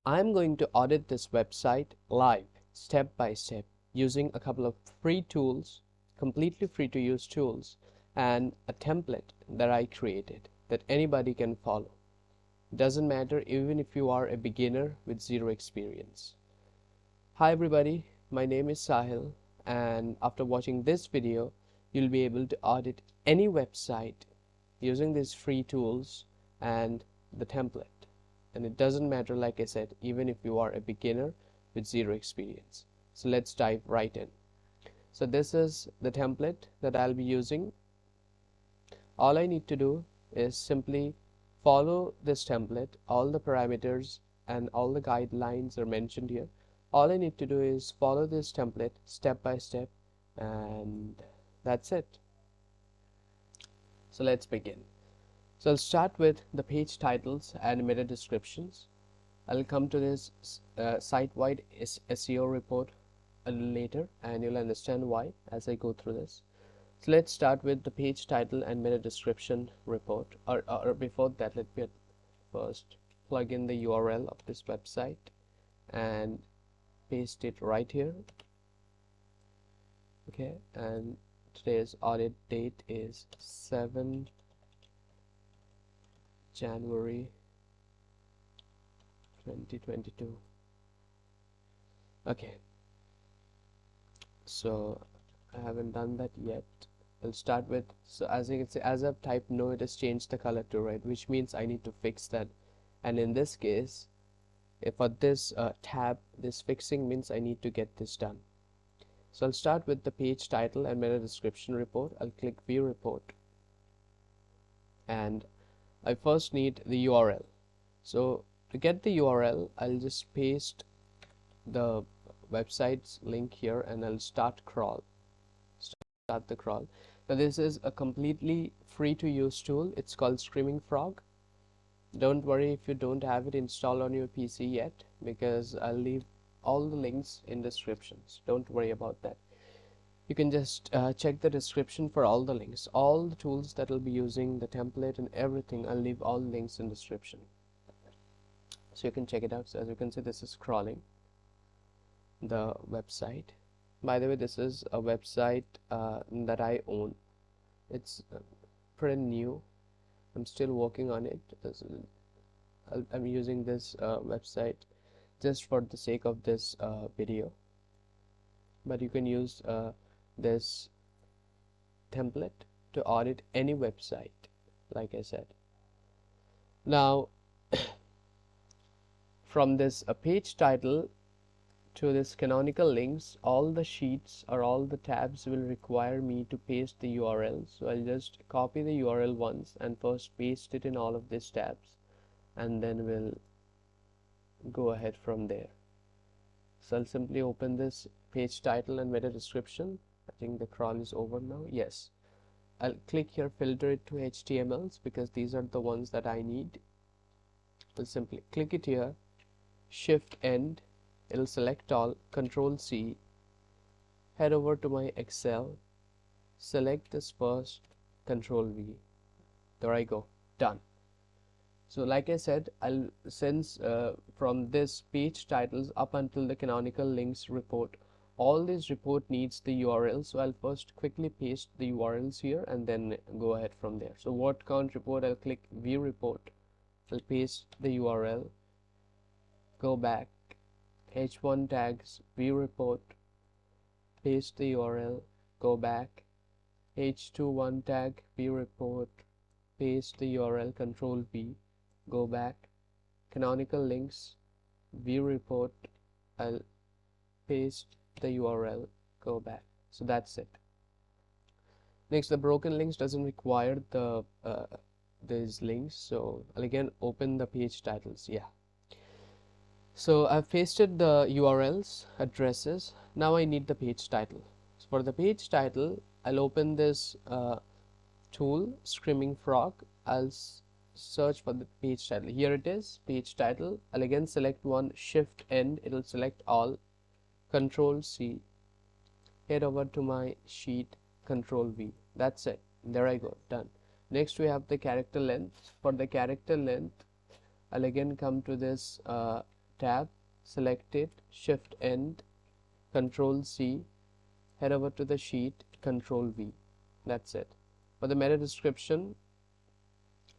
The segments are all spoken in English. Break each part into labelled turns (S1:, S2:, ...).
S1: I'm going to audit this website live, step by step, using a couple of free tools, completely free to use tools, and a template that I created that anybody can follow. Doesn't matter even if you are a beginner with zero experience. Hi everybody, my name is Sahil, and after watching this video, you'll be able to audit any website using these free tools and the template. And it doesn't matter, like I said, even if you are a beginner with zero experience. So let's dive right in. So this is the template that I'll be using. All I need to do is simply follow this template. All the parameters and all the guidelines are mentioned here. All I need to do is follow this template step by step, and that's it. So let's begin. So I'll start with the page titles and meta descriptions. I'll come to this site-wide SEO report a little later, and you'll understand why as I go through this. So let's start with the page title and meta description report. Or before that, let me first plug in the URL of this website and paste it right here. Okay, and today's audit date is 7 January 2022. Okay, so I haven't done that yet. I'll start with, so as you can see, as I've typed no, it has changed the color to red, which means I need to fix that. And in this case, if for this tab, this fixing means I need to get this done. So I'll start with the page title and meta description report. I'll click view report, and I first need the URL. So to get the URL, I'll just paste the website's link here, and I'll start the crawl. Now this is a completely free to use tool. It's called Screaming Frog. Don't worry if you don't have it installed on your PC yet, because I'll leave all the links in descriptions. Don't worry about that. You can just check the description for all the links, all the tools that will be using, the template and everything. I'll leave all links in description, so you can check it out. So as you can see, this is crawling the website. By the way, this is a website that I own. It's pretty new. I'm still working on it. I'm using this website just for the sake of this video, but you can use this template to audit any website, like I said. Now from this page title to this canonical links, all the sheets or all the tabs will require me to paste the URL. So I'll just copy the URL once and first paste it in all of these tabs, and then we'll go ahead from there. So I'll simply open this page title and meta description. I think the crawl is over now. Yes, I'll click here, filter it to HTMLs, because these are the ones that I need. I'll simply click it here, shift end, it'll select all, Control C, head over to my Excel, select this first, Control V. There I go, done. So like I said, since from this page titles up until the canonical links report, all this report needs the URL. So I'll first quickly paste the URLs here and then go ahead from there. So word count report, I'll click view report, I'll paste the URL, go back, h1 tags, view report, paste the URL, go back, h21 tag, view report, paste the URL, Control V, go back, canonical links, view report, I'll paste the URL, go back. So that's it. Next, the broken links doesn't require the these links, so I'll again open the page titles. Yeah, so I've pasted the URLs, addresses. Now I need the page title. So for the page title, I'll open this tool, Screaming Frog. I'll search for the page title. Here it is, page title. I'll again select one, shift end, it'll select all, Control C, head over to my sheet, Control V. That's it. There I go, done. Next we have the character length. For the character length, I'll again come to this tab, select it, Shift End, Control C, head over to the sheet, Control V. That's it. For the meta description,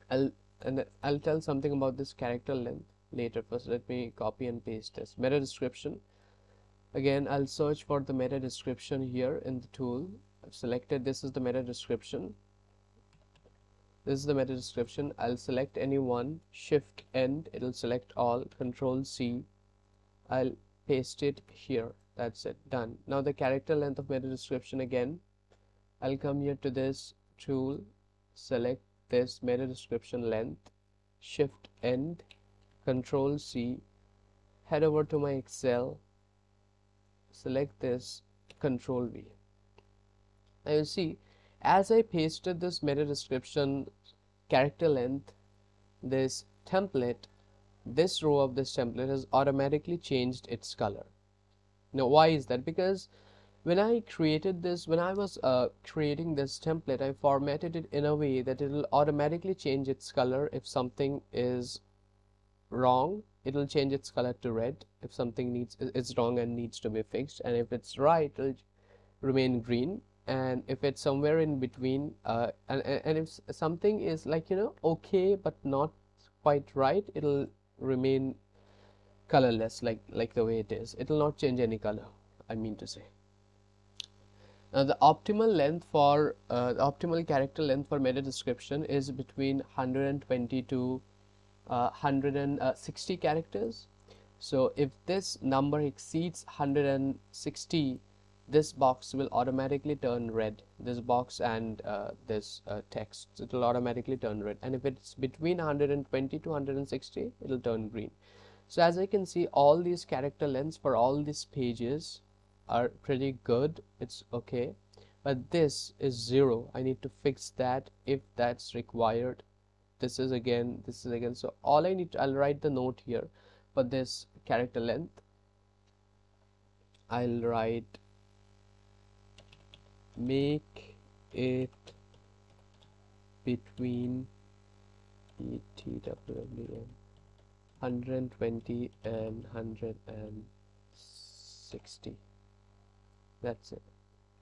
S1: I'll tell something about this character length later. First, let me copy and paste this meta description. Again, I'll search for the meta description here in the tool. I've selected this is the meta description. This is the meta description. I'll select any one, Shift End, it'll select all, Control C. I'll paste it here. That's it, done. Now the character length of meta description, again, I'll come here to this tool, select this meta description length, Shift End, Control C, head over to my Excel, select this, Control V. Now you see, as I pasted this meta description character length, this template, this row of this template has automatically changed its color. Now why is that? Because when I created this, when I was creating this template, I formatted it in a way that it will automatically change its color. If something is wrong, it will change its color to red. If something is wrong and needs to be fixed, and if it's right, it will remain green. And if it's somewhere in between, and if something is like, you know, okay but not quite right, it'll remain colorless, like the way it is. It will not change any color, I mean to say. Now the optimal length for the optimal character length for meta description is between 120 to 160 characters. So if this number exceeds 160, this box will automatically turn red. This box and this text, it will automatically turn red. And if it's between 120 to 160, it will turn green. So as I can see, all these character lengths for all these pages are pretty good. It's okay, but this is 0. I need to fix that if that's required. This is again. So all I need to, I'll write the note here for this character length. I'll write make it between 120 and 160. That's it.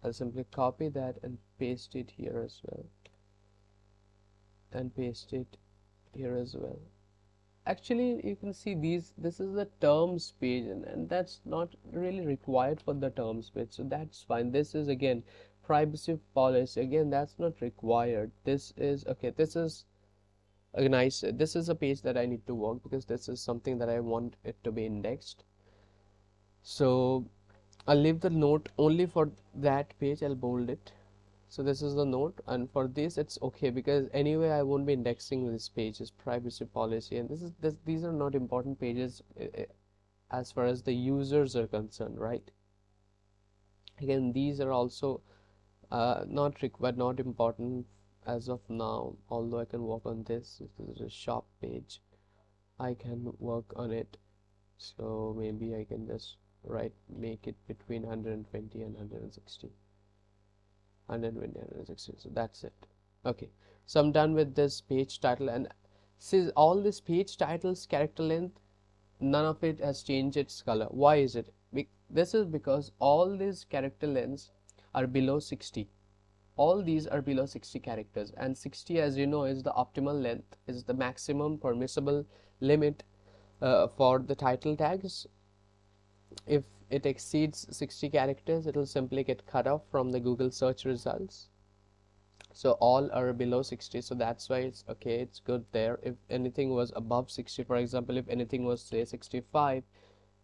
S1: I'll simply copy that and paste it here as well, and paste it here as well. Actually, you can see this is the terms page, and that's not really required for the terms page, so that's fine. This is again privacy policy, again that's not required. This is okay. This is a nice, this is a page that I need to work, because this is something that I want it to be indexed. So I'll leave the note only for that page. I'll bold it. So this is the note, and for this it's okay, because anyway I won't be indexing this page. Is privacy policy, and these are not important pages as far as the users are concerned, right? Again, these are also not required, not important as of now, although I can work on this. This is a shop page, I can work on it. So maybe I can just make it between 120 and 160. 120, 160. So that's it. Okay, so I'm done with this page title, and see all this page titles character length, none of it has changed its color. Why is it? This is because all these character lengths are below 60. All these are below 60 characters, and 60, as you know, is the optimal length, is the maximum permissible limit for the title tags. If it exceeds 60 characters, it will simply get cut off from the Google search results. So all are below 60, so that's why it's okay, it's good there. If anything was above 60, for example, if anything was say 65,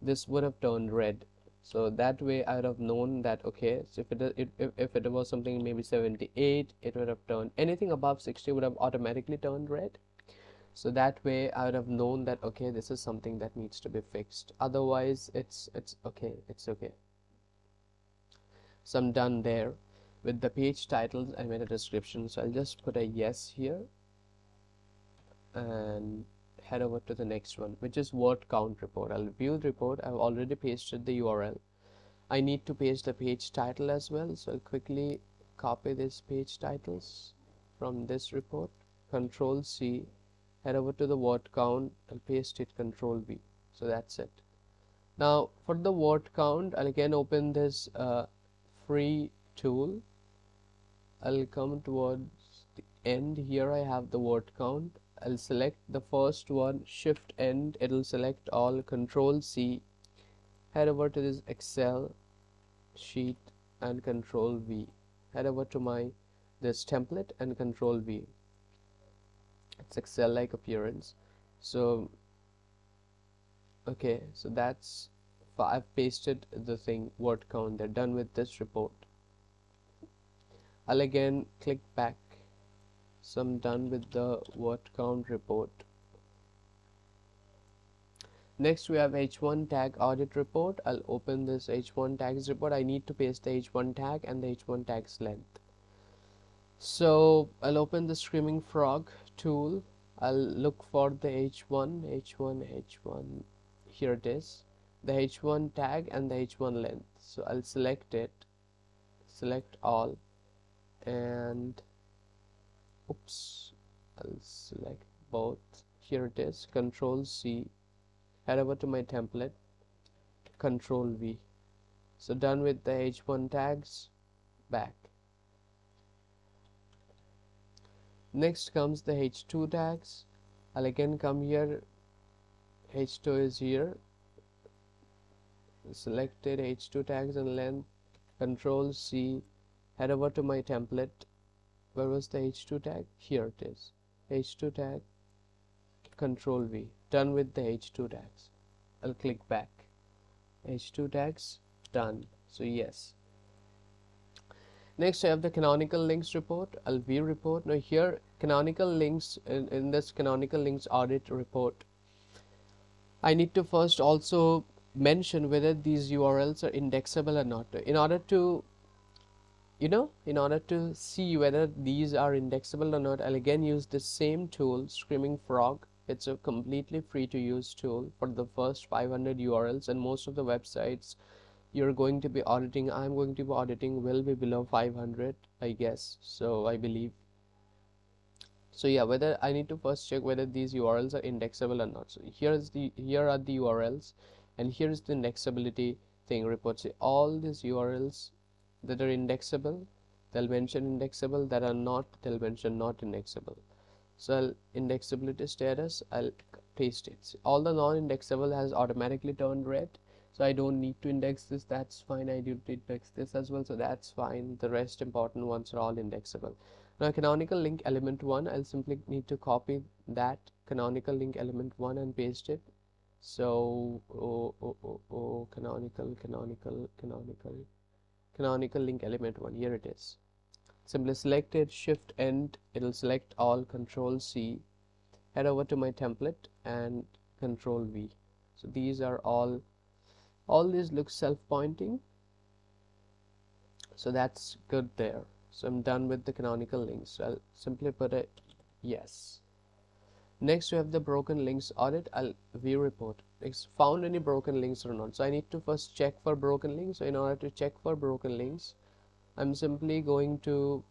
S1: this would have turned red. So that way I would have known that okay, so if it was something maybe 78, it would have turned, anything above 60 would have automatically turned red. So that way I would have known that okay, this is something that needs to be fixed. Otherwise it's okay, it's okay. So I'm done there with the page titles and meta description. So I'll just put a yes here and head over to the next one, which is word count report. I'll view the report. I've already pasted the URL. I need to paste the page title as well, so I'll quickly copy these page titles from this report, Control C, head over to the word count, I'll paste it, Control V. So that's it. Now for the word count, I'll again open this free tool. I'll come towards the end. Here I have the word count. I'll select the first one, shift end, it'll select all, control C, head over to this Excel sheet and control V, head over to my this template and control V. It's Excel like appearance. So okay, so that's I've pasted the thing word count. They're done with this report. I'll again click back. So I'm done with the word count report. Next we have H1 tag audit report. I'll open this H1 tags report. I need to paste the H1 tag and the H1 tag's length. So I'll open the Screaming Frog tool. I'll look for the H1. Here it is, the H1 tag and the H1 length. So I'll select it, select all, and oops, I'll select both. Here it is, control C, head over to my template, control V. So done with the H1 tags, back. Next comes the H2 tags. I'll again come here, H2 is here, selected H2 tags and length, control C, head over to my template. Where was the H2 tag? Here it is, H2 tag, control V. Done with the H2 tags. I'll click back. H2 tags done. So yes. Next I have the canonical links report. I'll view report. Now here canonical links, in this canonical links audit report, I need to first also mention whether these URLs are indexable or not. In order to see whether these are indexable or not, I'll again use the same tool, Screaming Frog. It's a completely free to use tool for the first 500 URLs, and most of the websites you're going to be auditing, I'm going to be auditing, will be below 500, I guess, so I believe. So yeah, whether I need to first check whether these URLs are indexable or not. So here are the URLs, and here's the indexability thing report. See, all these URLs that are indexable, they'll mention indexable, that are not, they'll mention not indexable. So I'll indexability status, I'll paste it. See, all the non-indexable has automatically turned red, so I don't need to index this, that's fine. I do index this as well, so that's fine. The rest important ones are all indexable. Now canonical link element 1, I'll simply need to copy that canonical link element 1 and paste it. So canonical link element 1, here it is. Simply select it, shift end, it'll select all, control C, head over to my template and control V. So these are all these look self-pointing, so that's good there. So I'm done with the canonical links. So I'll simply put a yes. Next we have the broken links audit. I'll view report. It's found any broken links or not. So I need to first check for broken links. So in order to check for broken links, I'm simply going to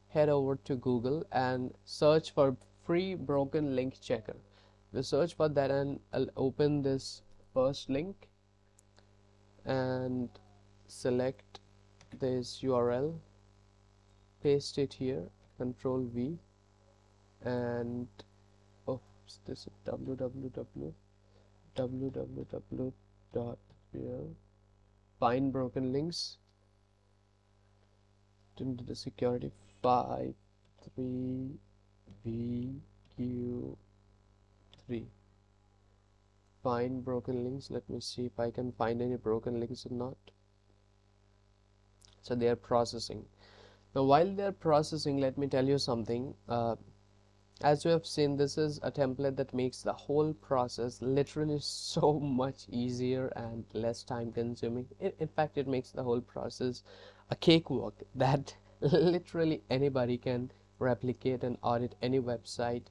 S1: head over to Google and search for free broken link checker. We'll search for that and I'll open this first link and select this URL, paste it here, control V, and oops, this is www. Find broken links, into the security 53VQ3. Find broken links. Let me see if I can find any broken links or not. So they are processing. Now while they are processing, let me tell you something. As you have seen, this is a template that makes the whole process literally so much easier and less time consuming. In fact, it makes the whole process a cakewalk that literally anybody can replicate and audit any website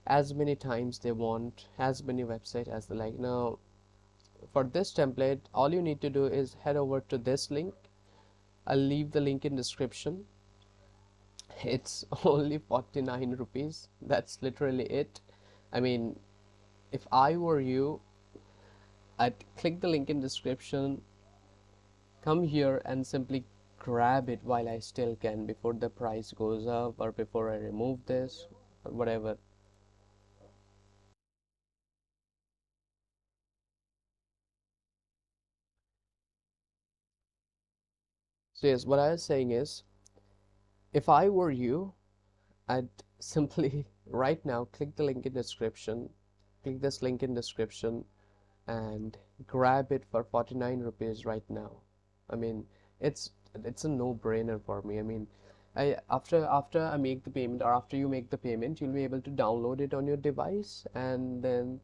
S1: as many times they want, as many websites as they like. Now for this template, all you need to do is head over to this link. I'll leave the link in description. It's only 49 rupees. That's literally it. I mean, if I were you, I'd click the link in description, come here and simply grab it while I still can, before the price goes up or before I remove this or whatever. So yes, what I was saying is, if I were you, I'd simply right now click the link in description, click this link in description and grab it for 49 rupees right now. I mean, it's it's a no-brainer for me. I mean, after I make the payment, or after you make the payment, you'll be able to download it on your device and then,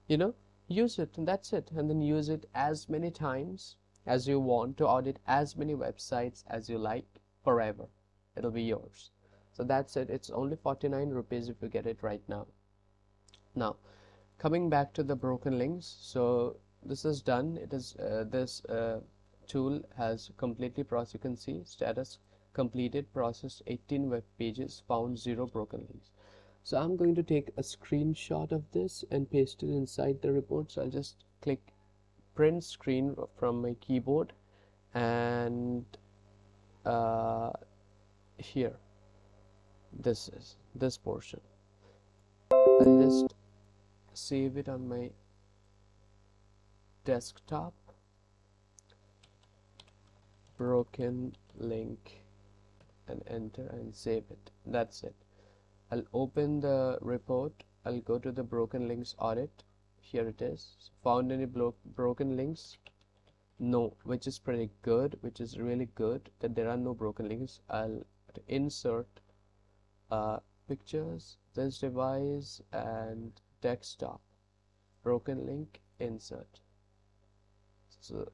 S1: you know, use it, and that's it. And then use it as many times as you want to audit as many websites as you like, forever. It'll be yours. So that's it. It's only 49 rupees if you get it right now. Now, coming back to the broken links, so this is done. It is this tool has completely processed. You can see status completed, processed 18 web pages, found 0 broken links. So I'm going to take a screenshot of this and paste it inside the report. So I'll just click print screen from my keyboard, and here, this is this portion. I'll just save it on my desktop. Broken link, and enter and save it. That's it. I'll open the report. I'll go to the broken links audit. Here it is. Found any broken links? No, which is pretty good, which is really good that there are no broken links. I'll insert pictures, this device, and desktop. Broken link, insert. So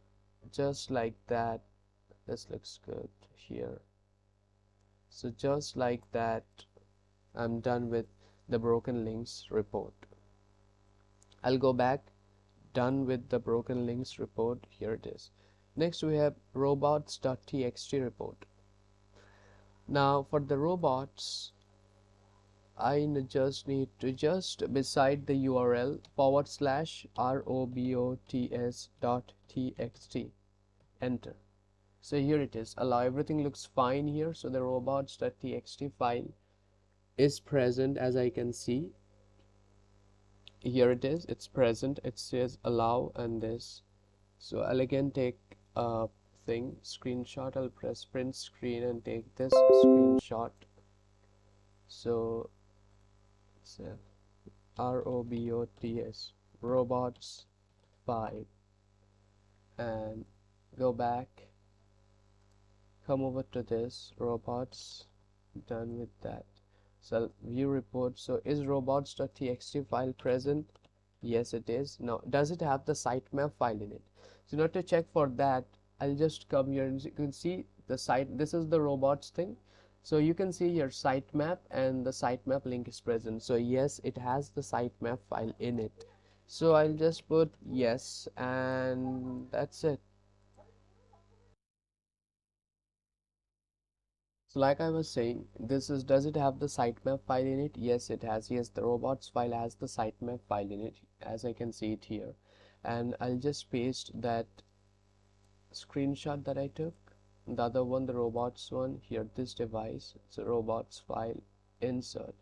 S1: just like that, this looks good here. So just like that, I'm done with the broken links report. I'll go back, done with the broken links report. Here it is. Next we have Robots.txt report. Now for the robots, I just need to beside the URL /robots.txt, enter. So here it is. Allow, everything looks fine here. So the robots.txt file is present, as I can see. Here it is, it's present. It says allow and this. So I'll again take a screenshot. I'll press print screen and take this screenshot. So it's robots 5, and go back, come over to this robots, done with that. So view report. So is robots.txt file present? Yes, it is. Now does it have the sitemap file in it? So in order to check for that, I'll just come here and you can see the site. This is the robots thing. So you can see here sitemap, and the sitemap link is present. So yes, it has the sitemap file in it. So I'll just put yes, and that's it. So like I was saying, this is, does it have the sitemap file in it? Yes, it has. Yes, the robots file has the sitemap file in it, as I can see it here. And I'll just paste that screenshot that I took. The other one, the robots one, here, this device, it's a robots file, insert.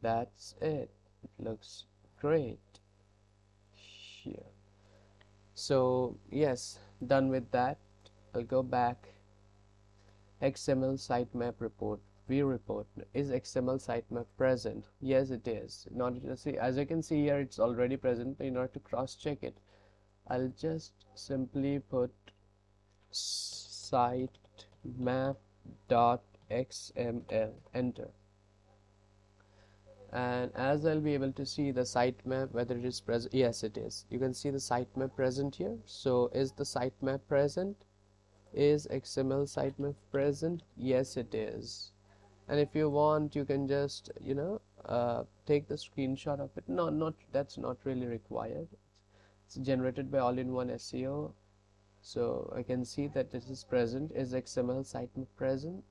S1: That's it. It looks great here. So yes, done with that. I'll go back. XML sitemap report, view report. Is XML sitemap present? Yes, it is. Not see, as I can see here, it's already present. In order to cross check it, I'll just simply put sitemap.xml, enter. And as I'll be able to see the sitemap, whether it is present, yes, it is. You can see the sitemap present here. So is the sitemap present? Is XML sitemap present? Yes, it is. And if you want, you can just, take the screenshot of it. No, not, that's not really required. It's generated by all-in-one SEO. So I can see that this is present. Is XML sitemap present?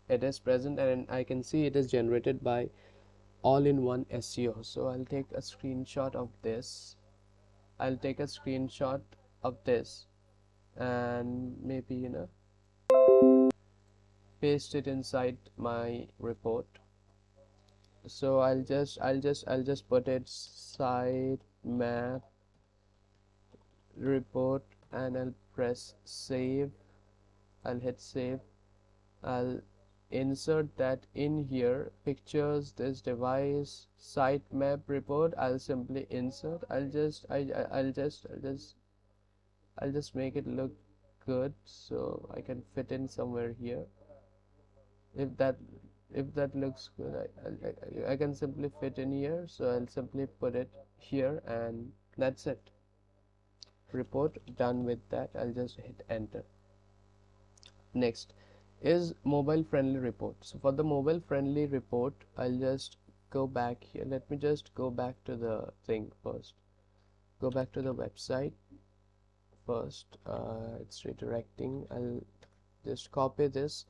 S1: It is present, and I can see it is generated by all-in-one SEO. So I'll take a screenshot of this. I'll take a screenshot of this and maybe, you know, paste it inside my report. So I'll just put it sitemap report and I'll press save. I'll hit save. I'll insert that in here, pictures, this device, sitemap report. I'll simply insert. I'll just make it look good so I can fit in somewhere here. If that looks good, I can simply fit in here, so I'll simply put it here and that's it. Report done with that. I'll just hit enter. Next is mobile friendly report. So for the mobile friendly report, I'll just go back here. Let me just go back to the thing first. Go back to the website first. It's redirecting. I'll just copy this.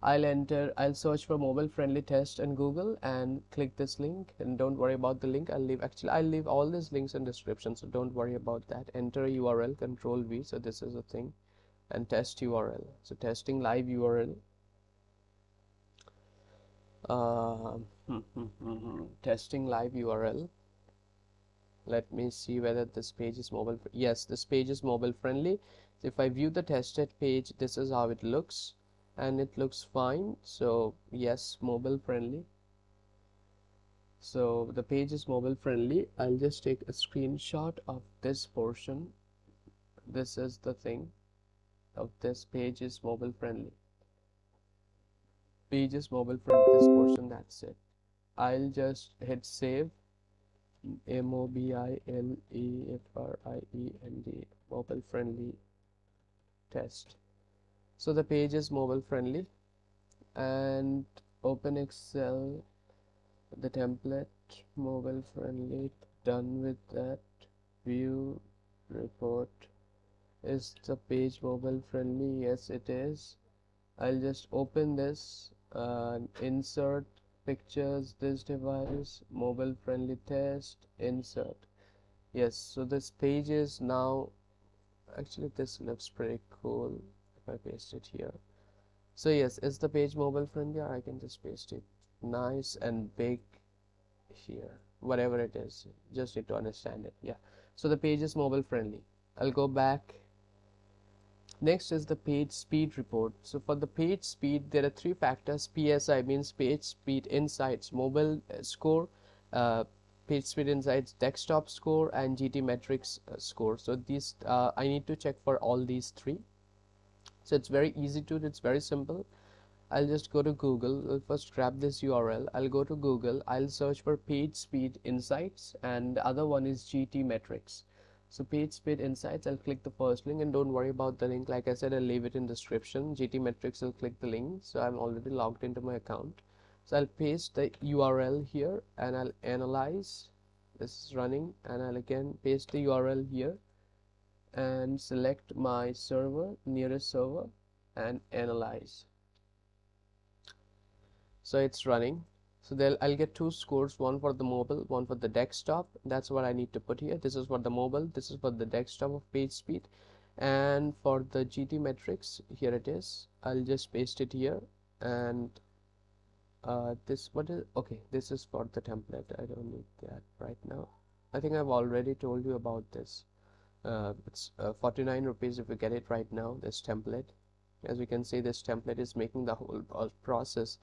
S1: I'll search for mobile friendly test in Google and click this link, and don't worry about the link. I'll leave all these links in description, so don't worry about that. Enter URL, Control V, so this is the thing, and test URL. So testing live URL. Testing live URL. Let me see whether this page is mobile. Yes, this page is mobile friendly. So if I view the tested page, this is how it looks, and it looks fine. So yes, mobile friendly. So the page is mobile friendly. I'll just take a screenshot of this portion. This is the thing of this page is mobile friendly. Page is mobile friendly, this portion, that's it. I'll just hit save. MOBILEFRIEND, mobile friendly test. So the page is mobile friendly, and open Excel, the template, mobile friendly, done with that. View report. Is the page mobile friendly? Yes, it is. I'll just open this and insert pictures, this device, mobile friendly test, insert. Yes, so this page is now, actually this looks pretty cool if I paste it here. So yes, is the page mobile friendly, or I can just paste it nice and big here, whatever it is, just need to understand it. Yeah, so the page is mobile friendly. I'll go back. Next is the page speed report. So for the page speed, there are three factors. PSI means page speed insights, mobile score, page speed insights, desktop score, and GT metrics score. So these I need to check for all these three. So it's very easy to do. It's very simple. I'll just go to Google. I'll first grab this URL. I'll go to Google. I'll search for page speed insights, and the other one is GT metrics. So page speed insights, I'll click the first link, and don't worry about the link. Like I said, I'll leave it in description. GT metrics, I'll click the link. So I'm already logged into my account. So I'll paste the URL here and I'll analyze. This is running, and I'll again paste the URL here and select my server, nearest server, and analyze. So it's running. So I'll get two scores, one for the mobile, one for the desktop. That's what I need to put here. This is for the mobile, this is for the desktop of page speed, and for the GT metrics, here it is. I'll just paste it here, and this is for the template. I don't need that right now. I think I've already told you about this. It's 49 rupees if you get it right now, this template. As you can see, this template is making the whole process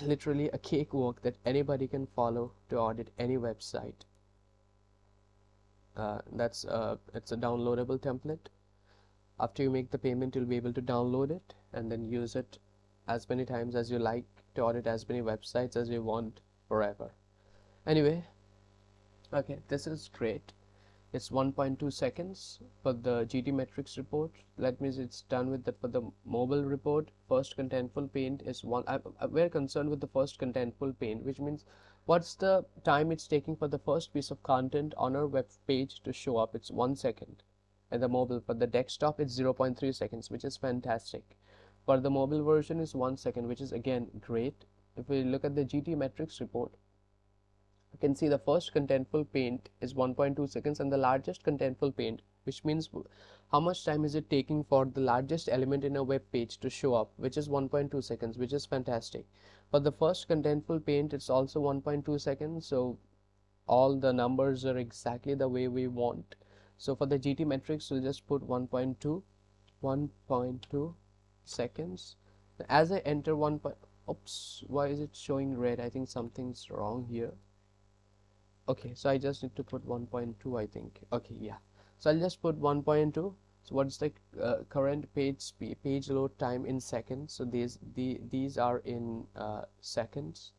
S1: literally a cakewalk that anybody can follow to audit any website. It's a downloadable template. After you make the payment, you'll be able to download it and then use it as many times as you like to audit as many websites as you want forever. Anyway, okay, this is great. It's 1.2 seconds for the GT metrics report. That means it's done with that. For the mobile report, first contentful paint is one. We're concerned with the first contentful paint, which means what's the time it's taking for the first piece of content on our web page to show up. It's 1 second. And the mobile, for the desktop, it's 0.3 seconds, which is fantastic. For the mobile version is 1 second, which is again great. If we look at the GT metrics report, You can see the first contentful paint is 1.2 seconds and the largest contentful paint, which means how much time is it taking for the largest element in a web page to show up, which is 1.2 seconds, which is fantastic. For the first contentful paint, it's also 1.2 seconds, so all the numbers are exactly the way we want. So for the GT metrics, we'll just put 1.2 seconds. As I enter oops, why is it showing red? I think something's wrong here. Okay, so I just need to put 1.2, I think. Okay, yeah. So I'll just put 1.2. So what's the current page load time in seconds? So these are in seconds.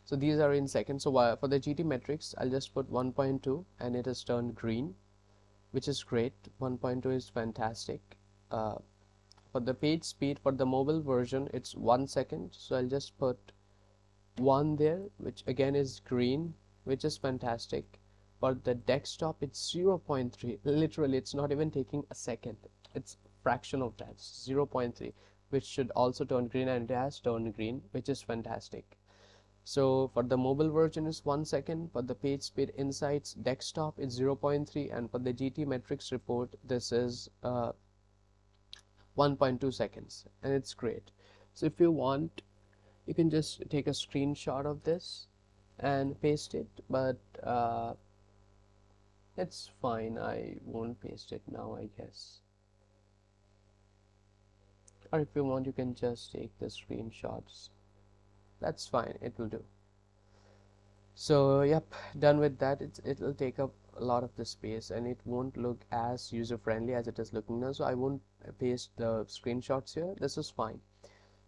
S1: So these are in seconds. So for the GT metrics, I'll just put 1.2 and it has turned green, which is great. 1.2 is fantastic. For the page speed for the mobile version, it's 1 second. So I'll just put 1 there, which again is green, which is fantastic. For the desktop, it's 0.3. Literally, it's not even taking a second. It's fraction of that, 0.3, which should also turn green, and it has turned green, which is fantastic. So for the mobile version is 1 second. For the page speed insights desktop is 0.3, and for the GT metrics report, this is 1.2 seconds, and it's great. So if you want, you can just take a screenshot of this and paste it, but it's fine. I won't paste it now, I guess. Or if you want, you can just take the screenshots. That's fine, it will do. So yep, done with that. It'll take up a lot of the space and it won't look as user-friendly as it is looking now, so I won't paste the screenshots here. This is fine.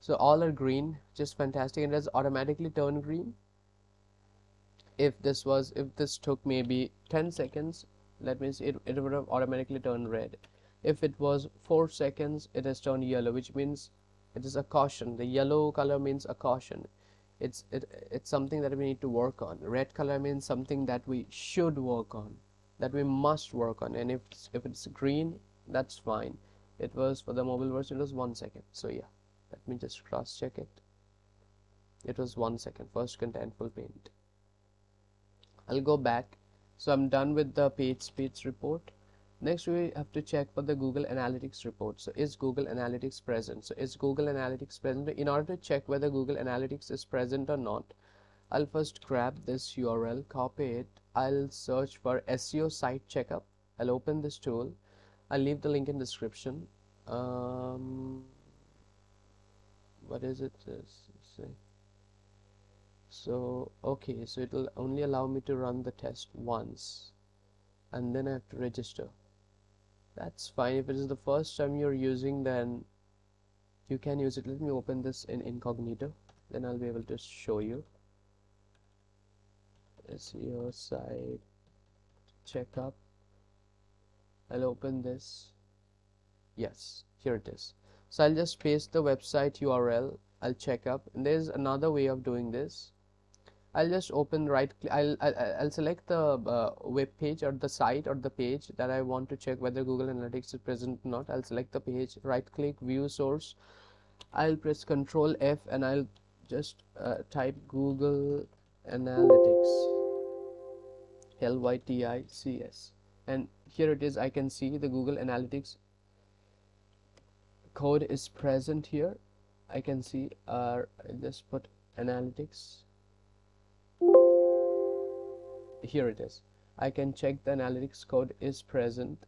S1: So all are green, just fantastic. It has automatically turned green. If this took maybe 10 seconds, let me see, it would have automatically turned red. If it was 4 seconds, it has turned yellow, which means it is a caution. The yellow color means a caution. It's something that we need to work on. Red color means something that we should work on, that we must work on. And if it's green, that's fine. It was for the mobile version, it was 1 second. So yeah, let me just cross check it. It was 1 second, first contentful paint. I'll go back. So I'm done with the page speeds report. Next, we have to check for the Google Analytics report. So is Google Analytics present? So is Google Analytics present? In order to check whether Google Analytics is present or not, I'll first grab this URL, copy it. I'll search for SEO site checkup. I'll open this tool. I'll leave the link in description. What is it? So okay, so it'll only allow me to run the test once and then I have to register. That's fine. If it is the first time you're using, then you can use it. Let me open this in incognito, then I'll be able to show you. SEO site checkup. I'll open this. Yes, here it is. So I'll just paste the website URL. I'll check up, and there's another way of doing this. I'll just open I'll select the web page or the site or the page that I want to check whether Google Analytics is present or not. I'll select the page, right click, view source. I'll press Ctrl F and I'll just type Google Analytics, LYTICS, and here it is. I can see the Google Analytics code is present here. I can see I'll just put analytics. Here it is. I can check the analytics code is present.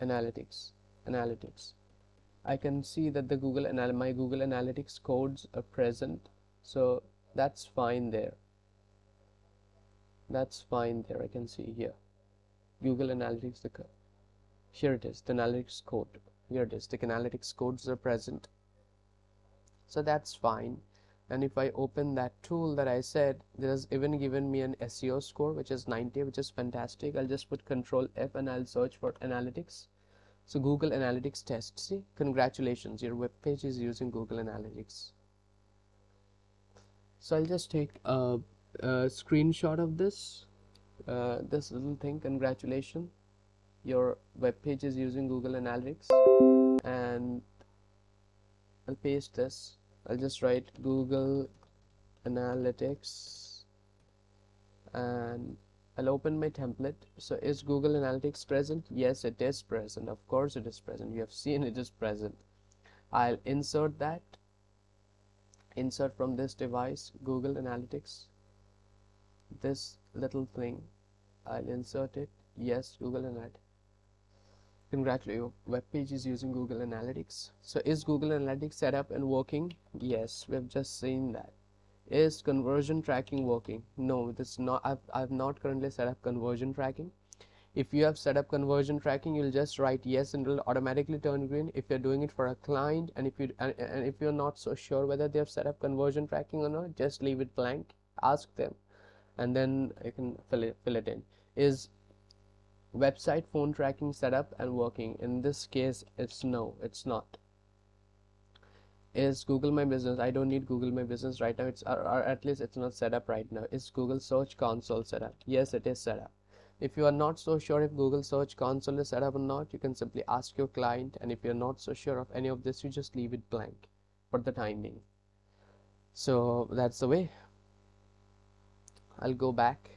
S1: Analytics. I can see that the my Google Analytics codes are present, so that's fine there. I can see here Google Analytics. Here it is, the analytics code. Here it is, the analytics codes are present, so that's fine. And if I open that tool that I said, it has even given me an SEO score, which is 90, which is fantastic. I'll just put Ctrl F and I'll search for analytics. So Google Analytics test. See, congratulations, your web page is using Google Analytics. So I'll just take a screenshot of this little thing. Congratulations, your web page is using Google Analytics, and I'll paste this. I'll just write Google Analytics, and I'll open my template. So is Google Analytics present? Yes, it is present. Of course it is present. You have seen it is present. I'll insert that. Insert from this device, Google Analytics. This little thing, I'll insert it. Yes, Google Analytics. Congratulate you. Web page is using Google Analytics. So is Google Analytics set up and working? Yes, we've just seen that. Is conversion tracking working? No, this not. I've not currently set up conversion tracking. If you have set up conversion tracking, you'll just write yes and it'll automatically turn green. If you're doing it for a client, and if you're not so sure whether they have set up conversion tracking or not, just leave it blank. Ask them, and then you can fill it in. Is website phone tracking set up and working? In this case, it's no, it's not. Is Google My Business? I don't need Google My Business right now. It's or at least it's not set up right now. Is Google Search Console set up? Yes, it is set up. If you are not so sure if Google Search Console is set up or not, you can simply ask your client, and if you're not so sure of any of this, you just leave it blank for the time being. So that's the way. I'll go back.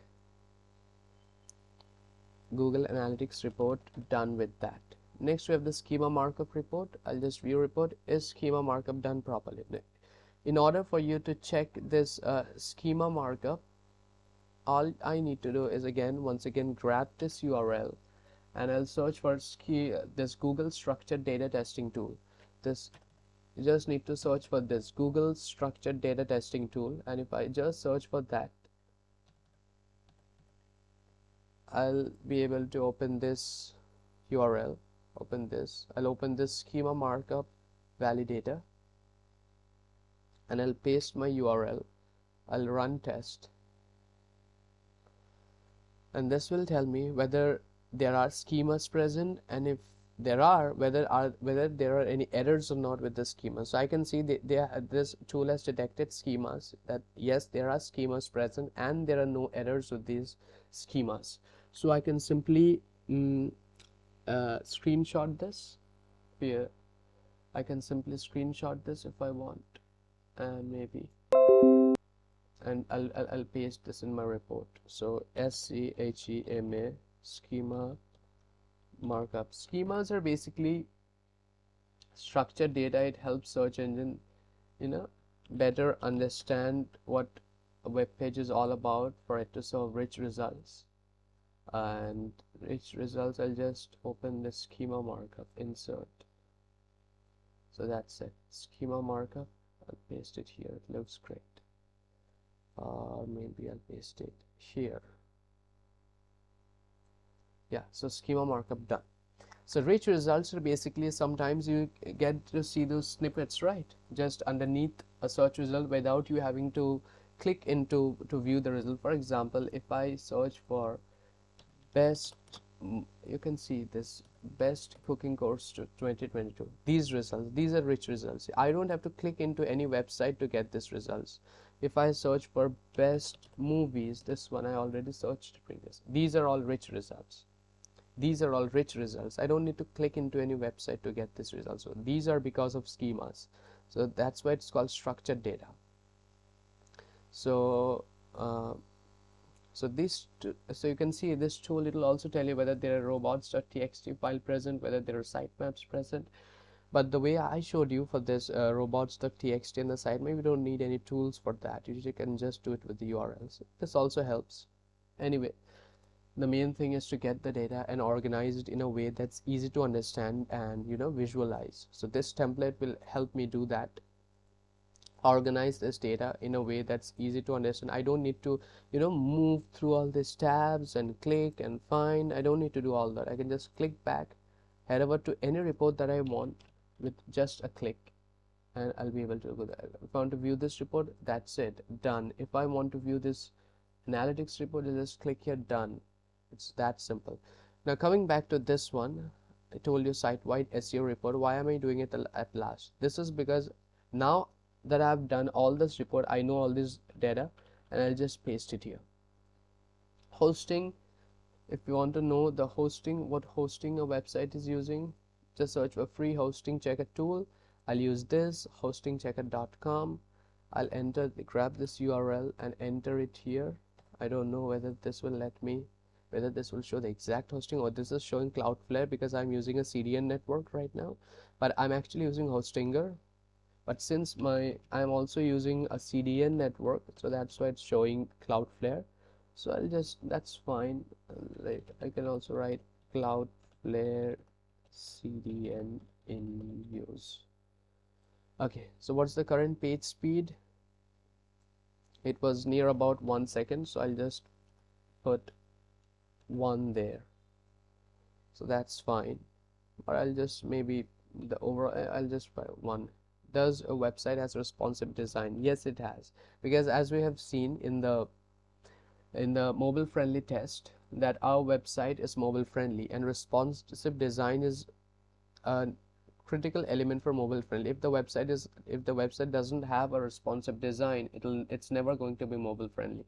S1: Google Analytics report, done with that. Next we have the schema markup report. I'll just view report. Is schema markup done properly? In order for you to check this schema markup, all I need to do is once again grab this URL, and I'll search for this Google Structured Data Testing Tool. This, you just need to search for this Google Structured Data Testing Tool, and if I just search for that, I'll be able to open this URL. Open this. I'll open this schema markup validator, and I'll paste my URL. I'll run test, and this will tell me whether there are schemas present, and if there are, whether there are any errors or not with the schema. So I can see this tool has detected schemas, that yes, there are schemas present and there are no errors with these schemas. So I can simply screenshot this here. I can simply screenshot this if I want, and maybe, and I'll paste this in my report. So SEHEMA schema markup. Schemas are basically structured data. It helps search engine better understand what a web page is all about, for it to serve rich results. And rich results, I'll just open the schema markup, insert. So that's it, schema markup. I'll paste it here. It looks great. Or maybe I'll paste it here. Yeah, so schema markup done. So rich results are basically, sometimes you get to see those snippets right just underneath a search result without you having to click into to view the result. For example, if I search for best, you can see this best cooking course to 2022. These results, these are rich results. I don't have to click into any website to get these results. If I search for best movies, this one I already searched previous. These are all rich results. These are all rich results. I don't need to click into any website to get this result. So these are because of schemas. So that's why it's called structured data. So so you can see this tool, it will also tell you whether there are robots.txt file present, whether there are sitemaps present. But the way I showed you for this robots.txt and the sitemap, you don't need any tools for that. You can just do it with the URLs. This also helps. Anyway, the main thing is to get the data and organize it in a way that's easy to understand and visualize. So this template will help me do that. Organize this data in a way that's easy to understand. I don't need to move through all these tabs and click and find. I don't need to do all that. I can just click back, head over to any report that I want with just a click, and I'll be able to go there. If I want to view this report, that's it, done. If I want to view this analytics report, I just click here, done. It's that simple. Now coming back to this one, I told you site-wide SEO report. Why am I doing it at last? This is because now that I've done all this report, I know all this data, and I'll just paste it here. Hosting, if you want to know the hosting, what hosting a website is using, just search for free hosting checker tool. I'll use this hostingchecker.com, I'll grab this URL and enter it here. I don't know whether this will let me, whether this will show the exact hosting, or this is showing Cloudflare because I'm using a CDN network right now, but I'm actually using Hostinger. But since I'm also using a CDN network, so that's why it's showing Cloudflare. So that's fine. Like, I can also write Cloudflare CDN in use. Okay, so what's the current page speed? It was near about 1 second, so I'll just put 1 there. So that's fine. Or I'll just maybe the overall, I'll just put 1. Does a website has responsive design? Yes, it has, because as we have seen in the mobile friendly test, that our website is mobile friendly, and responsive design is a critical element for mobile friendly. If the website doesn't have a responsive design, it's never going to be mobile friendly.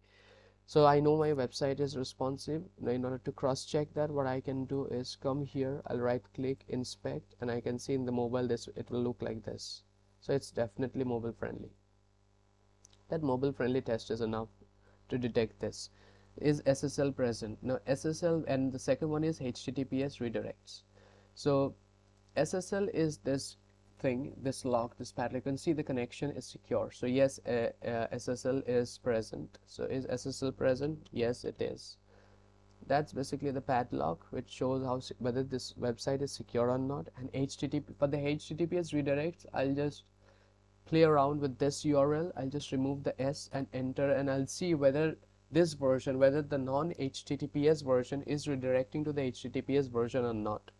S1: So I know my website is responsive. Now in order to cross check that, what I can do is come here, I'll right click, inspect, and I can see in the mobile it will look like this. So it's definitely mobile friendly. That mobile friendly test is enough to detect this. Is SSL present? Now SSL, and the second one is HTTPS redirects. So SSL is this thing, this lock, this padlock. You can see the connection is secure. So yes, SSL is present. So is SSL present? Yes, it is. That's basically the padlock, which shows how whether this website is secure or not. And HTTP, for the HTTPS redirects, I'll just play around with this URL. I'll just remove the S and enter, and I'll see whether this version, whether the non-HTTPS version is redirecting to the HTTPS version or not.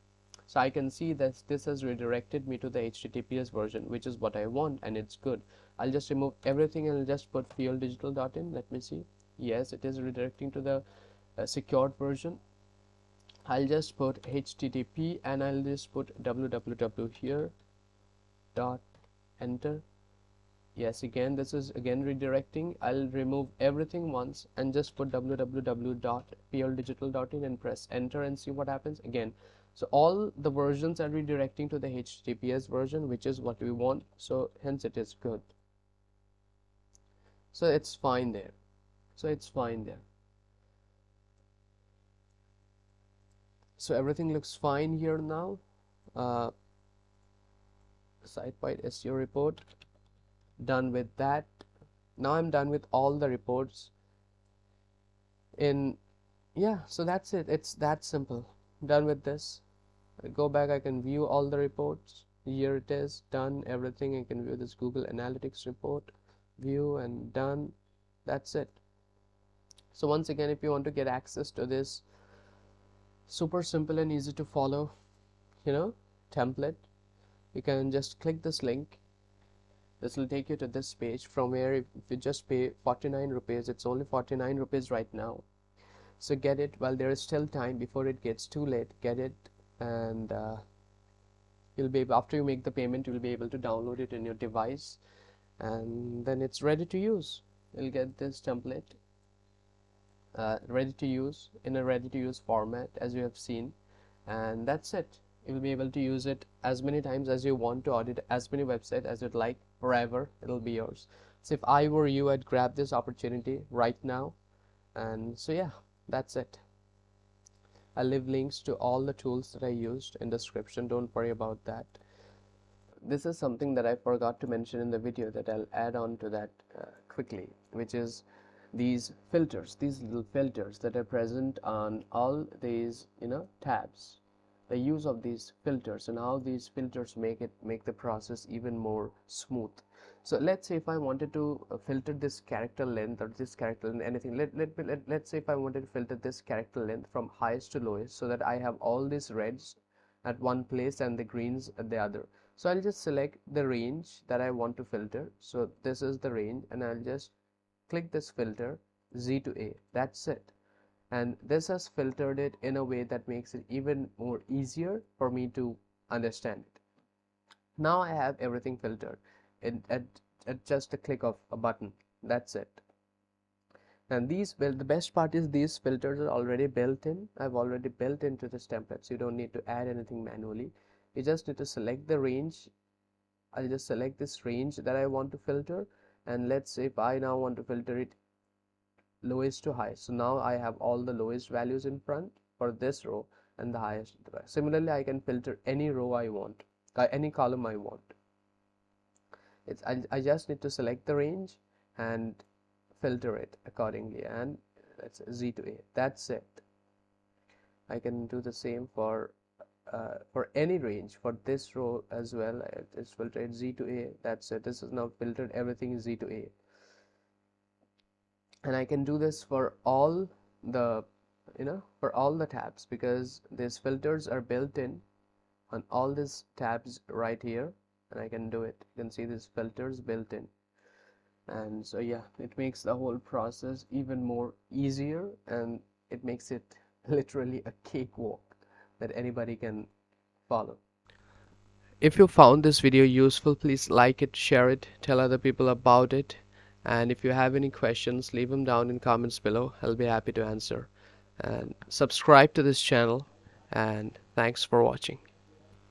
S1: So I can see that this has redirected me to the HTTPS version, which is what I want, and it's good. I'll just remove everything and I'll just put fieldigital.in. Let me see. Yes, it is redirecting to the secured version. I'll just put HTTP and I'll just put www here, dot, enter. Yes, again this is again redirecting. I'll remove everything once and just put www.pldigital.in and press enter and see what happens again. So all the versions are redirecting to the HTTPS version, which is what we want, so hence it is good. So it's fine there. So everything looks fine here now. Sitewide SEO report, done with that. Now I'm done with all the reports so that's it. It's that simple. Done with this. I go back, I can view all the reports. Here it is, done, everything. I can view this Google Analytics report, view, and done. That's it. So once again, if you want to get access to this super simple and easy to follow template, you can just click this link. This will take you to this page, from where if you just pay 49 rupees, it's only 49 rupees right now. So get it while there is still time, before it gets too late. Get it, and you'll be able, after you make the payment, you'll be able to download it in your device, and then it's ready to use. You'll get this template ready to use in a ready to use format, as you have seen, and that's it. You'll be able to use it as many times as you want, to audit as many websites as you'd like. Forever it'll be yours. So if I were you, I'd grab this opportunity right now. And so yeah, that's it. I'll leave links to all the tools that I used in description. Don't worry about that. This is something that I forgot to mention in the video that I'll add on to that quickly, which is these filters, these little filters that are present on all these tabs. The use of these filters and how these filters make the process even more smooth. So let's say if I wanted to filter this character length, or this character length, anything, let's say if I wanted to filter this character length from highest to lowest, so that I have all these reds at one place and the greens at the other. So I'll just select the range that I want to filter. So this is the range, and I'll just click this filter Z to A. That's it. And this has filtered it in a way that makes it even more easier for me to understand it. Now I have everything filtered at just a click of a button. That's it. And the best part is these filters are already built in. I've already built into this template, so you don't need to add anything manually. You just need to select the range. I'll just select this range that I want to filter, And let's say if I now want to filter it lowest to high, so now I have all the lowest values in front for this row and the highest at the back. Similarly, I can filter any row I want, any column I want. I just need to select the range and filter it accordingly, and let's say Z to A. That's it. I can do the same for any range for this row as well. I just filter it Z to A. That's it. This is now filtered everything Z to A. And I can do this for all the for all the tabs, because these filters are built in on all these tabs right here, and I can do it. You can see these filters built in, and so yeah, it makes the whole process even more easier, and it makes it literally a cakewalk that anybody can follow. If you found this video useful, please like it, share it, tell other people about it, and if you have any questions, leave them down in comments below. I'll be happy to answer. And subscribe to this channel, and thanks for watching.